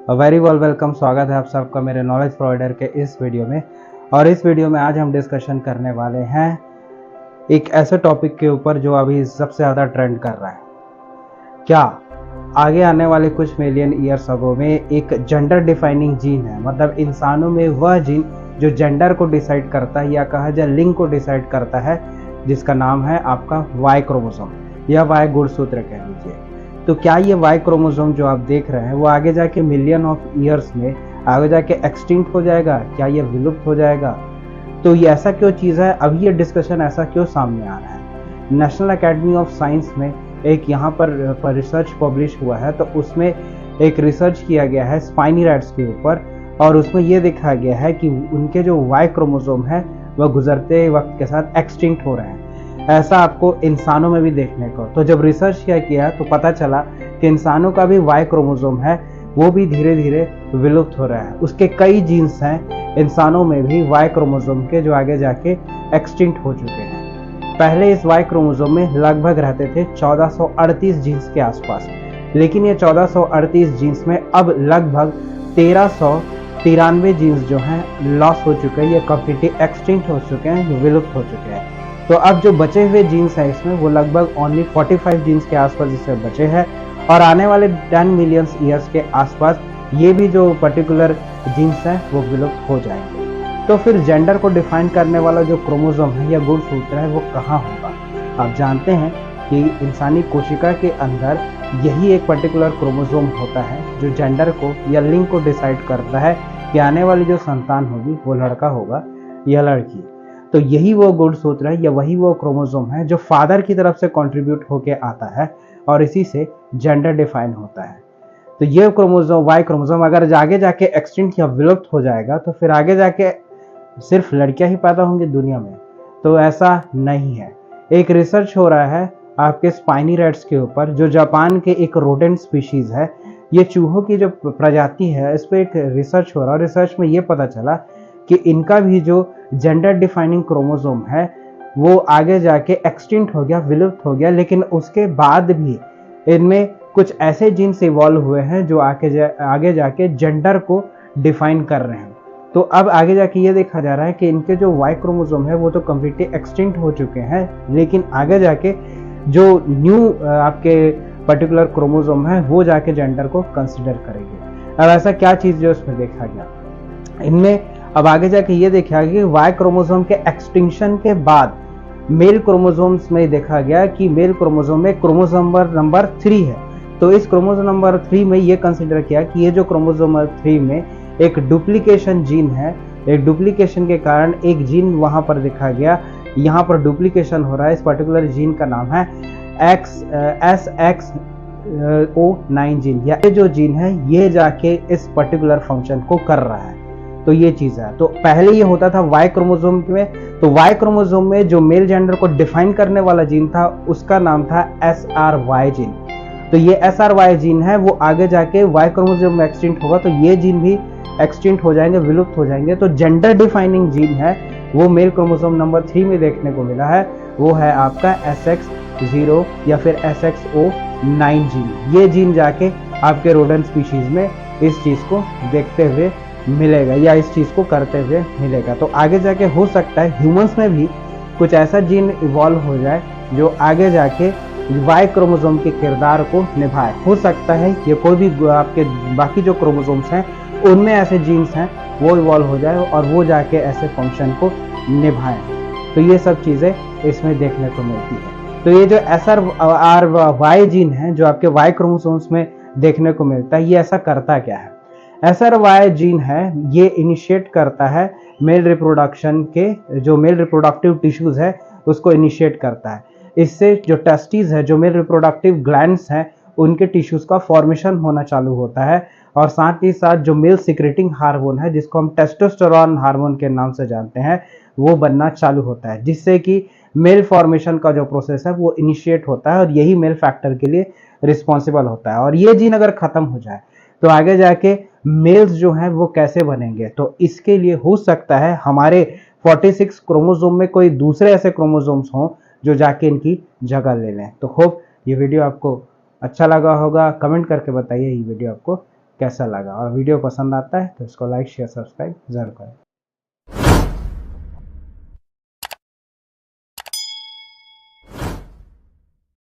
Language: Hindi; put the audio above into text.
Very welcome. स्वागत है आप सबका मेरे नॉलेज प्रोवाइडर के इस वीडियो में। और इस वीडियो में आज हम डिस्कशन करने वाले हैं एक ऐसे टॉपिक के ऊपर जो अभी सबसे ज़्यादा ट्रेंड कर रहा है। क्या आगे आने वाले कुछ मिलियन ईयर्स अगो में एक जेंडर डिफाइनिंग जीन है, मतलब इंसानों में वह जीन जो जेंडर को डिसाइड करता है या कहा जाए लिंग को डिसाइड करता है, जिसका नाम है आपका वाई क्रोमोसोम या वाई गुणसूत्र कह लीजिए। तो क्या ये वाई क्रोमोसोम जो आप देख रहे हैं वो आगे जाके मिलियन ऑफ ईयर्स में आगे जाके एक्सटिंक्ट हो जाएगा? क्या ये विलुप्त हो जाएगा? तो ये ऐसा क्यों चीज़ है, अभी ये डिस्कशन ऐसा क्यों सामने आ रहा है? नेशनल एकेडमी ऑफ साइंस में एक यहाँ पर रिसर्च पब्लिश हुआ है, तो उसमें एक रिसर्च किया गया है स्पाइनी रैट्स के ऊपर, और उसमें ये देखा गया है कि उनके जो वाई क्रोमोसोम है वह गुजरते वक्त के साथ एक्सटिंक्ट हो रहे हैं। ऐसा आपको इंसानों में भी देखने को, तो जब रिसर्च किया तो पता चला कि इंसानों का भी वाई क्रोमोसोम है, वो भी धीरे धीरे विलुप्त हो रहा है। उसके कई जीन्स हैं इंसानों में भी वाई क्रोमोसोम के जो आगे जाके एक्सटिंक्ट हो चुके हैं। पहले इस वाई क्रोमोसोम में लगभग रहते थे 1438 जीन्स के आसपास, लेकिन ये 1438 जीन्स में अब लगभग 1393 जीन्स जो हैं लॉस हो चुके हैं, ये कंप्लीटली एक्सटिंक्ट हो चुके हैं, विलुप्त हो चुके हैं। तो अब जो बचे हुए जीन्स हैं इसमें वो लगभग ओनली 45 जीन्स के आसपास इससे बचे हैं, और आने वाले 10 मिलियन ईयर्स के आसपास ये भी जो पर्टिकुलर जीन्स हैं वो विलुप्त हो जाएंगे। तो फिर जेंडर को डिफाइन करने वाला जो क्रोमोसोम है या गुणसूत्र है वो कहाँ होगा? आप जानते हैं कि इंसानी कोशिका के अंदर यही एक पर्टिकुलर क्रोमोसोम होता है जो जेंडर को या लिंग को डिसाइड करता है कि आने वाली जो संतान होगी वो लड़का होगा या लड़की। तो यही वो गुणसूत्र है या वही वो क्रोमोसोम है जो फादर की तरफ से कंट्रीब्यूट होके आता है, और इसी से जेंडर डिफाइन होता है। तो ये क्रोमोसोम वाई क्रोमोसोम अगर आगे जाके एक्सटिंक्ट या विलुप्त हो जाएगा तो फिर आगे जाके सिर्फ लड़कियां ही पैदा होंगी दुनिया में? तो ऐसा नहीं है। एक रिसर्च हो रहा है आपके स्पाइनी रैट्स के ऊपर, जो जापान के एक रोडेंट स्पीशीज है, ये चूहों की जो प्रजाति है, इस पर एक रिसर्च हो रहा है। रिसर्च में ये पता चला कि इनका भी जो जेंडर डिफाइनिंग क्रोमोसोम है वो आगे जाके एक्सटिंक्ट हो गया, विलुप्त हो गया, लेकिन उसके बाद भी इनमें कुछ ऐसे जीन्स इवॉल्व हुए हैं जो आगे जाके जेंडर को डिफाइन कर रहे हैं। तो अब आगे जाके ये देखा जा रहा है कि इनके जो वाई क्रोमोसोम है वो तो कम्प्लीटली एक्सटिंक्ट हो चुके हैं, लेकिन आगे जाके जो न्यू आपके पर्टिकुलर क्रोमोसोम है वो जाके जेंडर को कंसिडर करेंगे। अब ऐसा क्या चीज़ जो इसमें देखा गया, इनमें अब आगे जाके ये देखा गया कि वाई क्रोमोसोम के एक्सटिंक्शन के बाद मेल क्रोमोसोम्स में देखा गया कि मेल क्रोमोसोम में क्रोमोसोम नंबर 3 है। तो इस क्रोमोसोम नंबर 3 में ये कंसिडर किया कि ये जो क्रोमोसोम नंबर 3 में एक डुप्लीकेशन जीन है, एक डुप्लीकेशन के कारण एक जीन वहां पर देखा गया, यहाँ पर डुप्लीकेशन हो रहा है। इस पर्टिकुलर जीन का नाम है SXO9 जीन, या ये जो जीन है ये जाके इस पर्टिकुलर फंक्शन को कर रहा है। तो ये चीज है। तो पहले ये होता था वाई क्रोमोसोम में, तो वाई क्रोमोसोम में जो मेल जेंडर को डिफाइन करने वाला जीन था उसका नाम था SRY जीन। तो ये SRY जीन है वो आगे जाके वाई क्रोमोसोम में एक्सटिंक्ट होगा, तो ये जीन भी एक्सटिंक्ट हो जाएंगे, विलुप्त हो जाएंगे। तो जेंडर डिफाइनिंग जीन है वो मेल क्रोमोसोम नंबर 3 में देखने को मिला है, वो है आपका SX0 या फिर SXO9 जीन। ये जीन जाके आपके रोडेंट स्पीशीज में इस चीज को देखते हुए मिलेगा या इस चीज को करते हुए मिलेगा। तो आगे जाके हो सकता है ह्यूमंस में भी कुछ ऐसा जीन इवॉल्व हो जाए जो आगे जाके वाई क्रोमोसोम के किरदार को निभाए। हो सकता है ये कोई भी आपके बाकी जो क्रोमोसोम्स हैं उनमें ऐसे जीन्स हैं वो इवॉल्व हो जाए और वो जाके ऐसे फंक्शन को निभाएं। तो ये सब चीजें इसमें देखने को मिलती है। तो ये जो SRY जीन है जो आपके वाई क्रोमोसोम्स में देखने को मिलता है, ये ऐसा करता क्या है? SRY जीन है ये इनिशिएट करता है मेल रिप्रोडक्शन के, जो मेल रिप्रोडक्टिव टिश्यूज है उसको इनिशिएट करता है। इससे जो टेस्टिस है, जो मेल रिप्रोडक्टिव ग्लैंड्स हैं, उनके टिश्यूज का फॉर्मेशन होना चालू होता है, और साथ ही साथ जो मेल सिक्रेटिंग हार्मोन है जिसको हम टेस्टोस्टेरोन हार्मोन के नाम से जानते हैं वो बनना चालू होता है, जिससे कि मेल फॉर्मेशन का जो प्रोसेस है वो इनिशिएट होता है, और यही मेल फैक्टर के लिए रिस्पॉन्सिबल होता है। और ये जीन अगर खत्म हो जाए तो आगे जाके मेल्स जो हैं वो कैसे बनेंगे? तो इसके लिए हो सकता है हमारे 46 क्रोमोसोम में कोई दूसरे ऐसे क्रोमोसोम्स हों जो जाके इनकी जगह ले लें। तो होप ये वीडियो आपको अच्छा लगा होगा, कमेंट करके बताइए ये वीडियो आपको कैसा लगा, और वीडियो पसंद आता है तो इसको लाइक शेयर सब्सक्राइब जरूर करें।